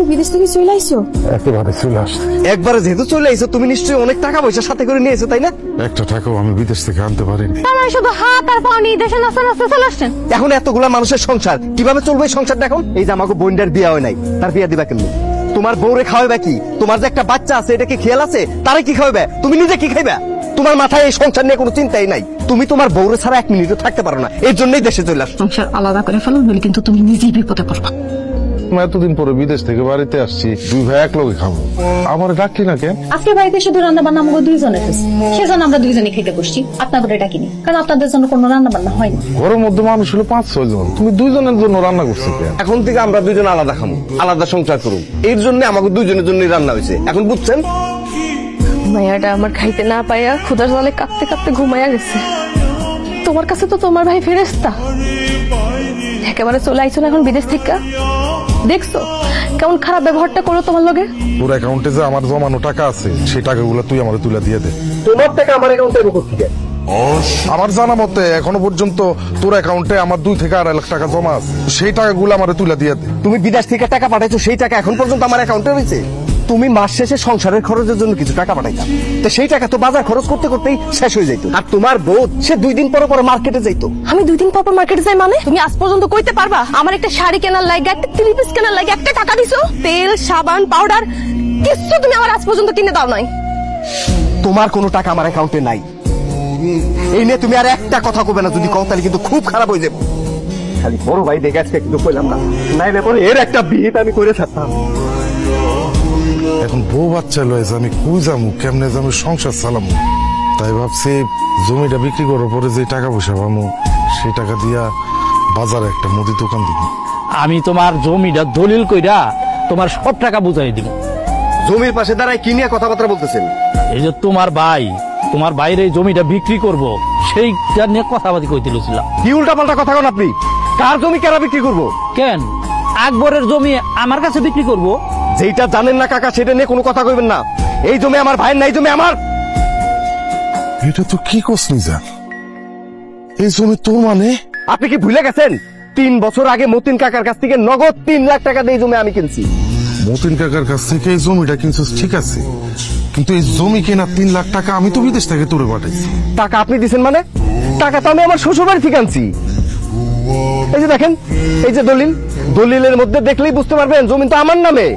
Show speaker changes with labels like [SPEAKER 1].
[SPEAKER 1] তুমি বিদেশ থেকে চলে আইছো?
[SPEAKER 2] একেবারে চলে আসছে।
[SPEAKER 3] একবারে যেহেতু চলে আইছো, তুমি নিশ্চয়ই অনেক টাকা পয়সা সাথে করে নিয়ে এসো, তাই না?
[SPEAKER 2] একটা টাকাও আমি বিদেশ থেকে আনতে পারিনি।
[SPEAKER 1] তারা শুধু হাত আর পা নিয়ে দেশে নাচতে নাচতে চলে আসছেন।
[SPEAKER 3] এখন এতগুলা মানুষের সংসার কিভাবে চলবে? এই সংসারটা এখন এই যে আমাকে বোনটার বিয়া হয় নাই, তার বিয়া দিবা কেমনি? তোমার বউরে খাওয়াবে কি? তোমার যে একটা বাচ্চা আছে, এটা কি খেয়াল আছে? তারে কি খাওয়াবে? তুমি নিজে কি খাইবা? তোমার মাথায় এই সংসার নিয়ে কোনো চিন্তাই নাই। তুমি তোমার বউরে ছাড়া এক মিনিটও থাকতে পারো না, এর জন্যই দেশে চলে আসছো।
[SPEAKER 1] সংসার আলাদা করে ফেলো, নইলে কিন্তু তুমি নিজেই বিপদে পড়বা।
[SPEAKER 2] আমি এতদিন পরে বিদেশ থেকে বাড়িতে আসছি, দুই ভাই এক লগে খাবো। আমার ডাকলি না কেন?
[SPEAKER 1] আজকে বাড়িতে শুধু রান্না বান্না আমাকে দুইজনের হয়েছে, সেজন্য আমরা দুইজনে খেতে বসছি। আপনাদের ডাকিনি, কারণ আপনাদের জন্য কোনো রান্না বান্না হয়নি।
[SPEAKER 2] ঘরের মধ্যে মানুষ হলো 5-6 জন, তুমি দুইজনের জন্য রান্না করছো কেন?
[SPEAKER 3] এখন থেকে আমরা দুইজন আলাদা খাবো, আলাদা সংসার করুন, এর জন্য আমাকে দুইজনের জন্যই রান্না হয়েছে। এখন বুঝছেন?
[SPEAKER 1] মায়াটা আমার খাইতে না পাইয়া ক্ষুধার জলে কাঁদতে কাঁদতে ঘুমাইয়া গেছে। তোমার কাছে তো তোমার ভাই ফেরেশতা, একেবারে চলে আইছো না এখন বিদেশ থেকে। দেখছো কেমন খারাপ ব্যবহারটা করো তোমার লগে।
[SPEAKER 2] তোর অ্যাকাউন্টে যে আমার জমানো টাকা আছে, সেই টাকাগুলো তুই আমার তুলে দিয়ে দে।
[SPEAKER 3] তোমার টাকা আমার অ্যাকাউন্টে থেকে?
[SPEAKER 2] আমার জানা মতে এখনো পর্যন্ত তোর অ্যাকাউন্টে আমার 2 থেকে 2.5 লাখ টাকা জমা আছে, সেই টাকাগুলো আমার তুলে দিয়ে দে।
[SPEAKER 3] তুমি বিদেশ থেকে টাকা পাঠাইছো, সেই টাকা এখন পর্যন্ত আমার অ্যাকাউন্টে রয়েছে। তুমি মাস শেষে সংসারের খরচের জন্য কিছু টাকা পাঠাইতা, তো সেই টাকা তো বাজার খরচ করতে করতেই শেষ হয়ে যাইতো। আর তোমার বউ সে 2 দিন পর পর মার্কেটে যাইতো।
[SPEAKER 1] আমি 2 দিন পর পর মার্কেটে যাই মানে? তুমি আজ পর্যন্ত কইতে পারবা আমার একটা শাড়ি কেনার লাগে, একটা 3 পিস কেনার লাগে একটা টাকা দিছো? তেল, সাবান, পাউডার কিছু তুমি আমার আজ পর্যন্ত কিনে দাও নাই।
[SPEAKER 3] তোমার কোনো টাকা আমার অ্যাকাউন্টে নাই, এই নিয়ে তুমি আর একটা কথা কবে না। যদি কও তাহলে কিন্তু খুব খারাপ হয়ে যাবে। খালি বড় ভাই দেখে আজকে কিন্তু কইলাম না, নাইলে পরে এর একটা বিয়ে আমি করে থাকতাম।
[SPEAKER 2] এখন বউ বাচ্চা লয়েছে, আমি কই যাবো, কেমনে যাবো, সংসার চালামু। তাই ভাবছি জমিটা বিক্রি করার পরে যে টাকা পয়সা পাবো, সেই টাকা দিয়া বাজারে একটা মুদি দোকান দিব।
[SPEAKER 4] আমি তোমার জমিটা দলিল কইরা তোমার সব টাকা বুঝাই দিব।
[SPEAKER 3] জমির পাশে দাঁড়ায় কি নিয়ে কথাবার্তা বলতেছেন?
[SPEAKER 4] এই যে তোমার বাইরে এই জমিটা বিক্রি করব, সেইটা নিয়ে কথাবার্তা কইতেছিলাম।
[SPEAKER 3] কি উল্টা পাল্টা কথা কন আপনি? কার জমি কারা বিক্রি করবো?
[SPEAKER 4] কেন আকবরের জমি আমার কাছে বিক্রি করব?
[SPEAKER 3] যেটা জানেন না কাকা, সেটা নিয়ে কোনো কথা কইবেন না। এই জমি আমার ভাইয়ের না, এই জমি আমার।
[SPEAKER 2] এটা তো কি করছনি যা, এই জমি তোর মানে?
[SPEAKER 3] আপনি কি ভুলে গেছেন 3 বছর আগে মতিন কাকার কাছ থেকে নগদ 3 লাখ টাকা দিয়ে জমি আমি কিনছি।
[SPEAKER 2] মতিন কাকার কাছ থেকে এই জমিটা কিনছিস ঠিক আছে, কিন্তু এই জমি কেনা 3 লাখ টাকা আমি তো বিদেশ থেকে তোরে পাঠাইছি।
[SPEAKER 3] টাকা আপনি দিছেন মানে? টাকা তো আমি আমার শ্বশুর বাড়ি থেকে আনছি। এই যে দেখেন, এই যে দলিলের মধ্যে দেখলেই বুঝতে পারবেন জমি তো আমার নামে।